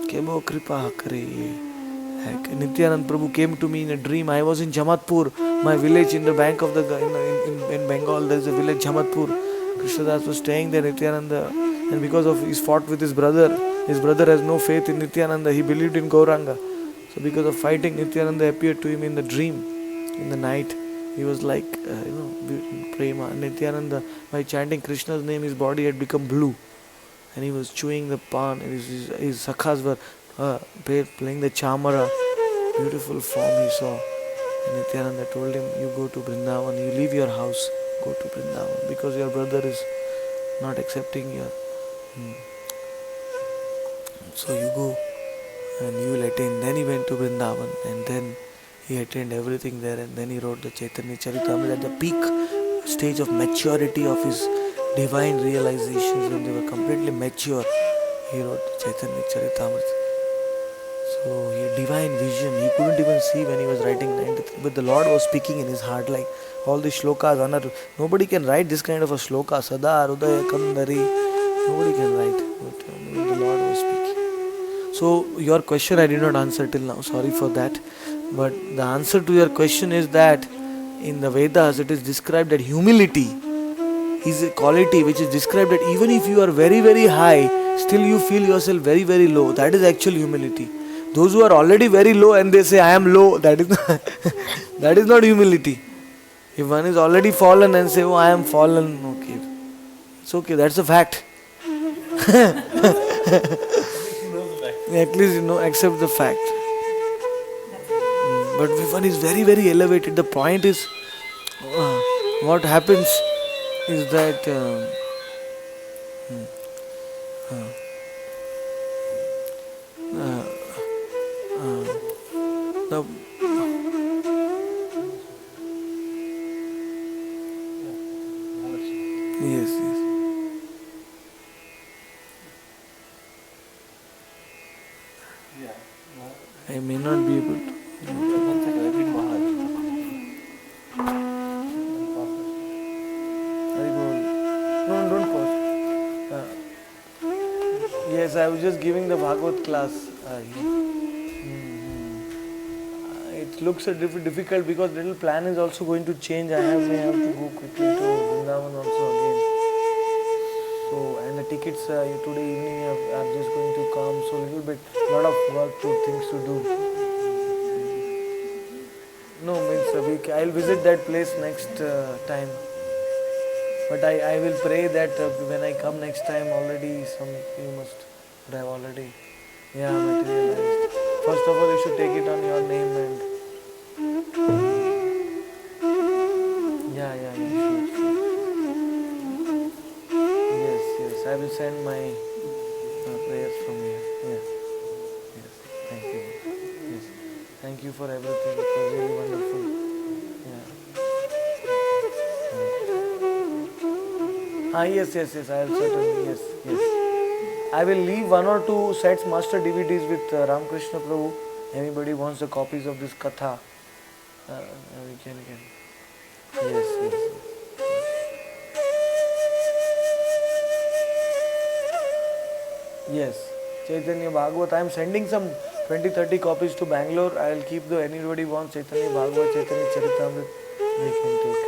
Kebo kripa kare. Nityanand Prabhu came to me in a dream. I was in Jamatpur, my village in the bank of the in Bengal. There is a village Jamatpur. Krishnadas was staying there. Nityananda, and because of his fought with his brother has no faith in Nityananda. He believed in Gauranga. So because of fighting, Nityananda appeared to him in the dream, in the night. He was like, prema. Nityananda, by chanting Krishna's name, his body had become blue, and he was chewing the pan. His sakhas were playing the chamara. Beautiful form he saw. And Nityananda told him, you go to Vrindavan, you leave your house, go to Vrindavan, because your brother is not accepting your. So you go and you will attained. Then he went to Vrindavan and then he attained everything there, and then he wrote the Chaitanya Charitamrita at the peak stage of maturity of his divine realizations. When they were completely mature, he wrote Chaitanya Charitamrita. So he had divine vision. He couldn't even see when he was writing 93, but the Lord was speaking in his heart, like all the shlokas. Nobody can write this kind of a shloka. Sada Rudaya Kandari. Nobody can write. But the Lord was speaking. So your question I did not answer till now. Sorry for that. But the answer to your question is that in the Vedas it is described that humility is a quality which is described that even if you are very very high, still you feel yourself very very low. That is actual humility. Those who are already very low and they say I am low, that is not that is not humility. If one is already fallen and say, oh I am fallen, okay, it's okay, that's a fact. At least you know, accept the fact. But if one is very very elevated, the point is what happens is that the yes. I may not be able to. One second, I read Maharaj. No, don't pause. Yes, I was just giving the Bhagavad class. It looks a difficult because little plan is also going to change. I may have to go quickly to Vrindavan also again. So, and the tickets today evening are just going to come. So, little bit, lot of work, things to do. No, means a week. I'll visit that place next time. But I will pray that when I come next time, already you must have already materialized. First of all, you should take it on your name and sure. Yes. I will send my prayers from here. Yes. Thank you. Yes. Thank you for everything. It was really wonderful. Yes. I will certainly. Yes. I will leave 1 or 2 sets master DVDs with Ramakrishna Prabhu. Anybody wants the copies of this Katha? We can. Yes. Yes. Chaitanya Bhagavat. I am sending some 20-30 copies to Bangalore. I will keep anybody wants Chaitanya Bhagavat, Chaitanya Charitamrita, they can take.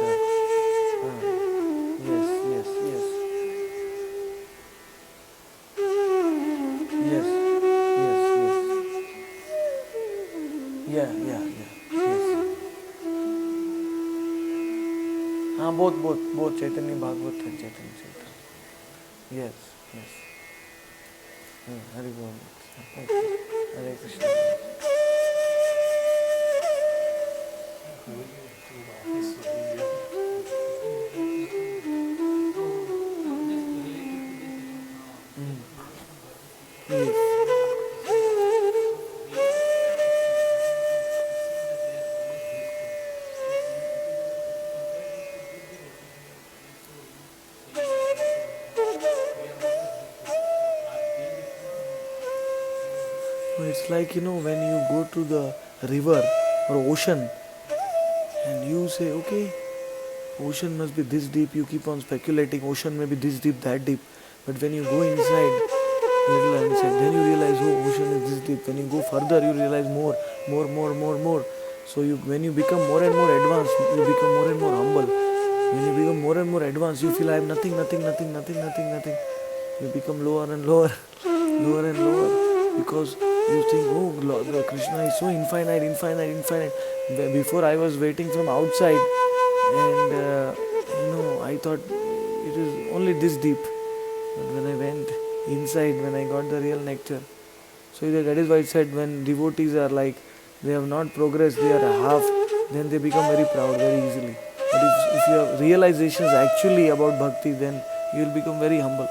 Yes. Yeah. Yes. Both Chaitanya Bhagavat and Chaitanya Charitamrita. Yes. Hari Bol. Hare Krishna. It's like, when you go to the river or ocean and you say, okay, ocean must be this deep, you keep on speculating, ocean may be this deep, that deep. But when you go inside, then you realize, oh, ocean is this deep. When you go further, you realize more. So when you become more and more advanced, you become more and more humble. When you become more and more advanced, you feel I have nothing. You become lower and lower, because you think, oh, Lord, Krishna is so infinite. Before I was waiting from outside, and I thought it is only this deep. But when I went inside, when I got the real nectar, so that is why it said when devotees are like, they have not progressed, they are half, then they become very proud very easily. But if your realization is actually about bhakti, then you will become very humble.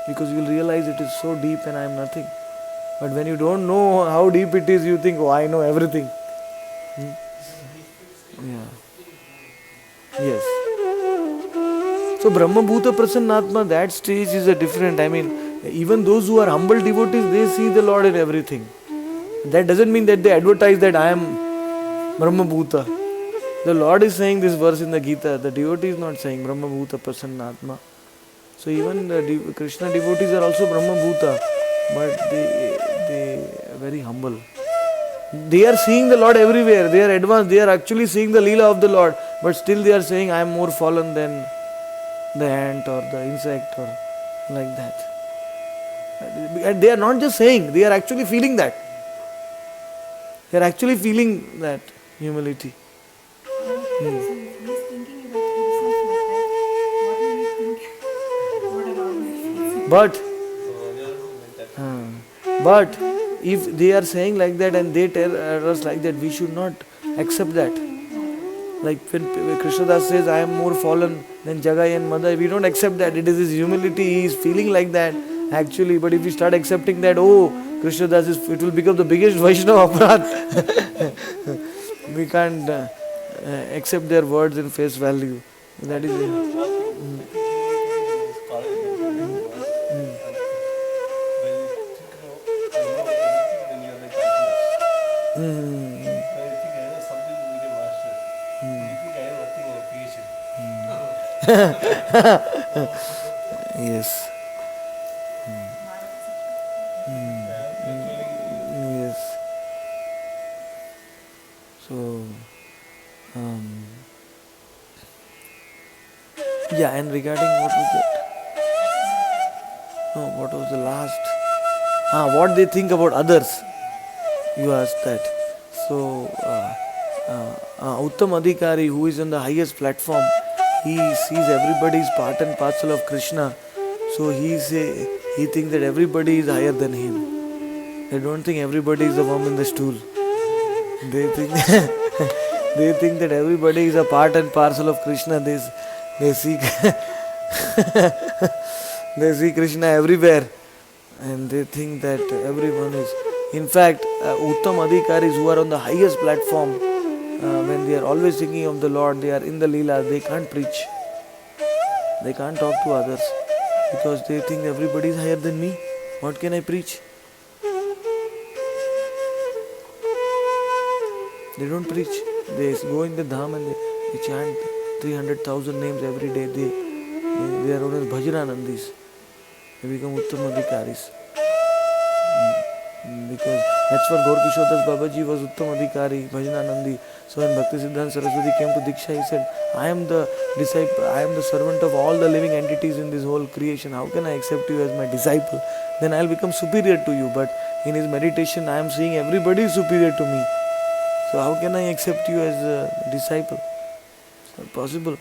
Because you will realize it is so deep and I am nothing. But when you don't know how deep it is, you think, oh, I know everything. Yeah. Yes. So Brahma Bhuta Prasannatma, that stage is a different. I mean, even those who are humble devotees, they see the Lord in everything. That doesn't mean that they advertise that I am Brahma Bhuta. The Lord is saying this verse in the Gita. The devotee is not saying Brahma Bhuta Prasannatma. So even the Krishna devotees are also Brahma Bhuta, but they are very humble. They are seeing the Lord everywhere. They are advanced. They are actually seeing the Leela of the Lord. But still they are saying, I am more fallen than the ant or the insect or like that. And they are not just saying, they are actually feeling that. They are actually feeling that humility. So if he's thinking about himself like that, what will he think? What about me? But if they are saying like that and they tell us like that, we should not accept that. Like when Krishnadas says, I am more fallen than Jagai and Madai, we don't accept that. It is his humility, he is feeling like that actually. But if we start accepting that, oh, Krishnadas it will become the biggest Vaishnava aparat. We can't accept their words in face value. That is it. Yes. Yes. So, yeah, and regarding what was that? No, what was the last? What they think about others. You asked that. So, Uttam Adhikari, who is on the highest platform, he sees everybody is part and parcel of Krishna. So he thinks that everybody is higher than him. They don't think everybody is a worm in the stool. They think they think that everybody is a part and parcel of Krishna. They see they see Krishna everywhere, and they think that everyone is. In fact, Uttam Adhikaris who are on the highest platform, when they are always thinking of the Lord, they are in the Leela, they can't preach. They can't talk to others because they think everybody is higher than me. What can I preach? They don't preach. They go in the dham and they chant 300,000 names every day. They are known as Bhajananandis. They become Uttam Adhikaris. Because that's what Gaur Kishore Das Babaji was Uttam Adhikari, Bhajananandi. So when Bhakti Siddhanta Saraswati came to Diksha, he said, I am the disciple, I am the servant of all the living entities in this whole creation. How can I accept you as my disciple? Then I will become superior to you. But in his meditation, I am seeing everybody is superior to me. So how can I accept you as a disciple? It's not possible.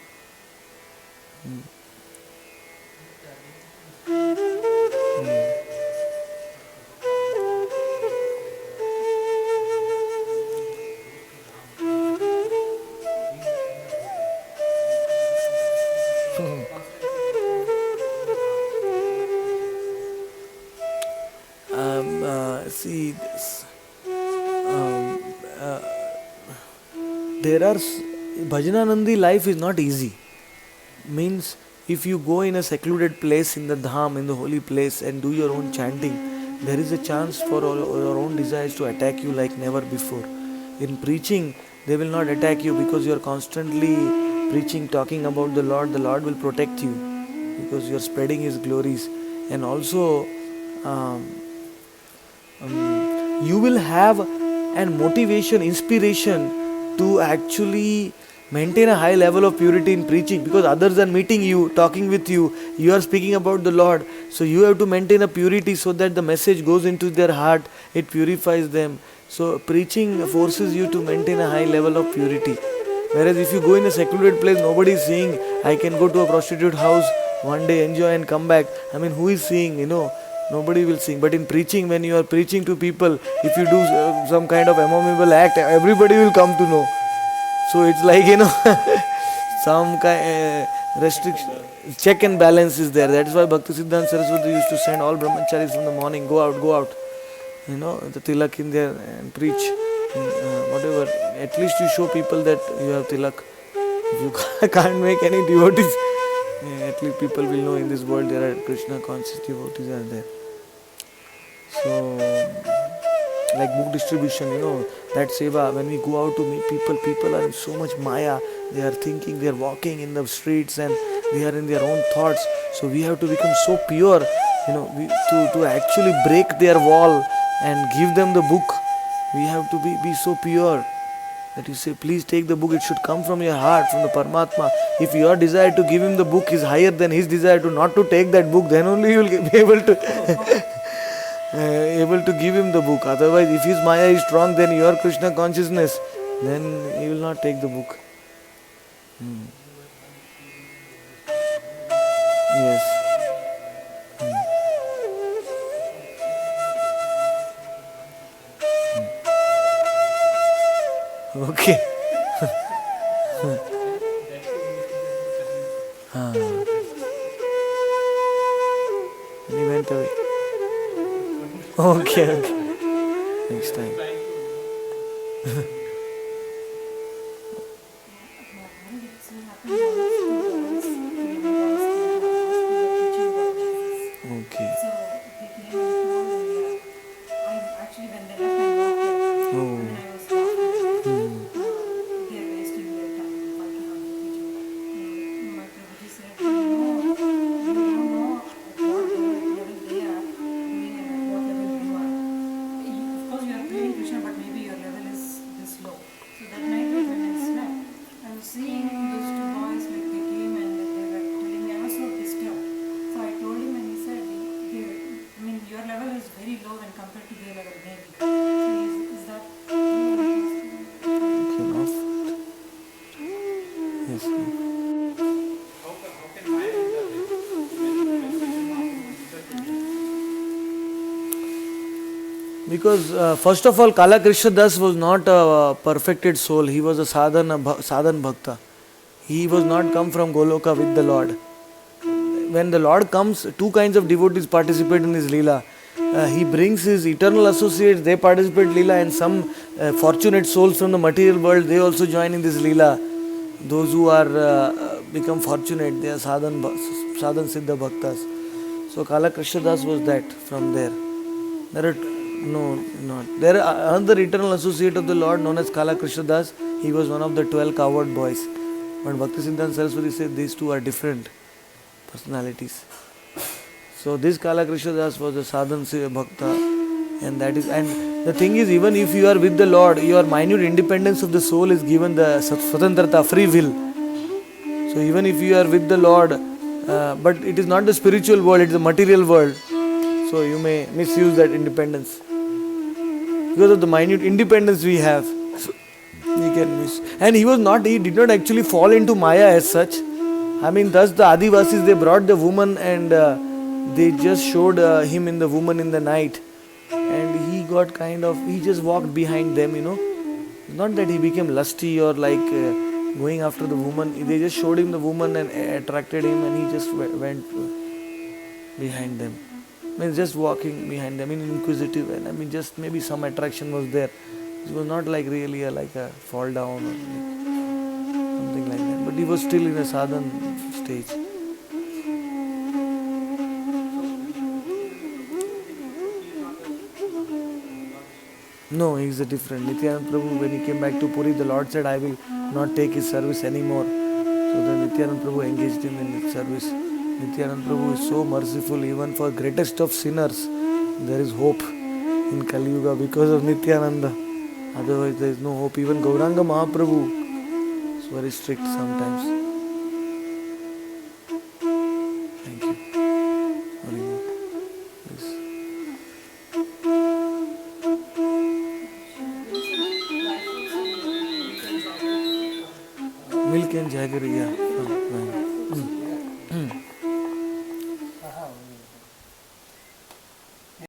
See this. There are Bhajananandi life is not easy. Means if you go in a secluded place in the dham, in the holy place, and do your own chanting, there is a chance for your own desires to attack you like never before. In preaching, they will not attack you because you are constantly preaching, talking about the Lord. The Lord will protect you because you are spreading His glories. And also, you will have an motivation, inspiration to actually maintain a high level of purity in preaching, because others are meeting you, talking with you, you are speaking about the Lord. So you have to maintain a purity so that the message goes into their heart, it purifies them. So preaching forces you to maintain a high level of purity. Whereas if you go in a secluded place, nobody is seeing. I can go to a prostitute house one day, enjoy and come back. I mean, who is seeing, Nobody will sing. But in preaching, when you are preaching to people, if you do some kind of abominable act, everybody will come to know. So it's like, some kind restriction, check and balance is there. That is why Bhakti Siddhanta Saraswati used to send all brahmacharis from the morning, go out. the tilak in there and preach, whatever. At least you show people that you have tilak. If you can't make any devotees, at least people will know in this world there are Krishna conscious devotees are there. So, like book distribution, that seva, when we go out to meet people, people are in so much maya. They are thinking, they are walking in the streets and they are in their own thoughts. So we have to become so pure, to actually break their wall and give them the book. We have to be so pure that you say, please take the book. It should come from your heart, from the Paramatma. If your desire to give him the book is higher than his desire to not to take that book, then only you will be able to give him the book. Otherwise, if his maya is strong, then your Krishna consciousness, then he will not take the book. Yes. Okay. And he went away. Okay. Next time. Okay. So they came and told me, I actually when they left my work there, Oh. when I was laughing, they're wasting their time working on the video. My Prabhuji said, you don't know what level they are doing and what level you are. Of course you are playing Krishna, but maybe your level is this low. So that night when I slept, I was seeing those two boys, like they came and they were telling me, I was so disturbed. So I told him and he said, your level is very low when compared to their level, maybe. So is that... Okay, off. Yes. How can Maya intervene? Because first of all, Kala Krishna Das was not a perfected soul. He was a sadhan bhakta. He was not come from Goloka with the Lord. When the Lord comes, two kinds of devotees participate in his Leela. He brings his eternal associates, they participate in Leela, and some fortunate souls from the material world, they also join in this Leela. Those who are become fortunate, they are sadhan siddha bhaktas. So Kala Krishna Das was that from there. There are another eternal associate of the Lord known as Kala Krishna Das. He was one of the 12 coward boys. But Bhakti Siddhanta Saraswati said these two are different personalities. So this Kala Krishna Das was a sadhan bhakta, and the thing is, even if you are with the Lord, your minute independence of the soul is given the swatantrata, free will. So even if you are with the Lord, but it is not the spiritual world, it is the material world. So you may misuse that independence. Because of the minute independence we have, we can miss. And he did not actually fall into Maya as such. Thus the Adivasis, they brought the woman and they just showed him in the woman in the night. And he just walked behind them, Not that he became lusty or like going after the woman. They just showed him the woman and attracted him, and he just went behind them. Just walking behind them, inquisitive, and just maybe some attraction was there. It was not like really like a fall down or something like that. But he was still in a sadhan stage. No, he is a different. Nityananda Prabhu, when he came back to Puri, the Lord said, I will not take his service anymore. So then Nityananda Prabhu engaged him in his service. Nityananda Prabhu is so merciful, even for greatest of sinners. There is hope in Kali Yuga because of Nityananda. Otherwise there is no hope. Even Gauranga Mahaprabhu is very strict sometimes. Thank you. Very good. Please. Milk and jaggery, yeah.